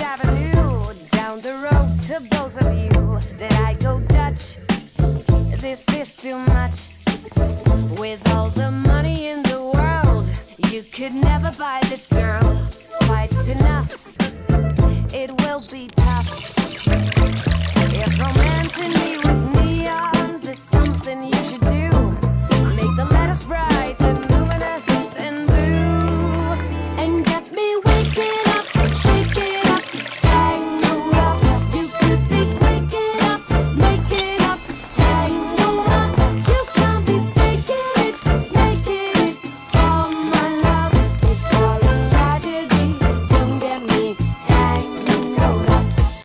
Avenue, down the road to both of you. Did I go Dutch? This is too much. With all the money in the world, you could never buy this girl quite enough. It will be tough if romancing me